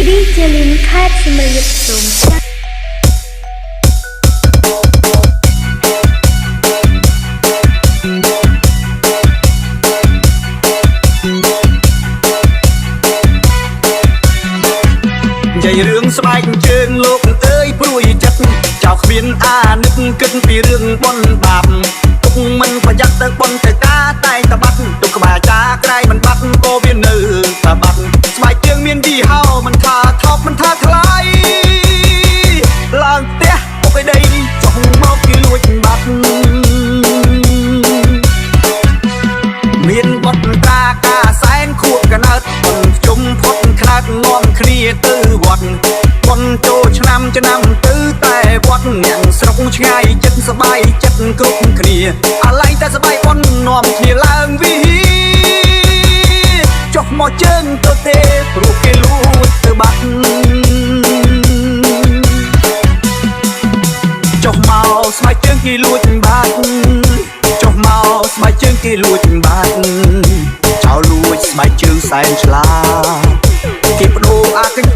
ឌីជាលីនខេត្តសៀមរាបសូមចាស់និយាយរឿងស្បែកជើងលោកអើយព្រួយចិត្តចៅគ្មានអានឹកគិតពីរឿងបនបាបទុកមិនប្រយ័ត្នទៅបនទៅការតែងតបាត់ទុកក្បាលចាក្រៃមិនបាត់ក៏វានៅតែបាត់ស្បែកជើងមានយីហោមិនថាថប់មិនថាថ្លៃឡើងផ្ទះអុកឯដីចុះមកគេលួចបាត់មានបត់ត្រាការសែនខួបកណើតបងជុំផុតខ្នាតនាំគ្នាទៅវត្តបនចូលឆ្នាំទៅតែវត្តអ្នកស្រុកឆ្ងាយចិត្តសបាយចិត្តគ្រប់គ្នាអាឡ័យតែសបាយបននាំគ្នាឡើងវិហារចុះមកជើងទៅទេព្រោះគេលួចទៅបាត់ចុះមកស្បែកជើងគេលួចបាត់ចុះមកស្បែកជើងគេលួចបាត់ចោលលួចស្បែកជើងសែនឆ្លាតគេបដូរអាក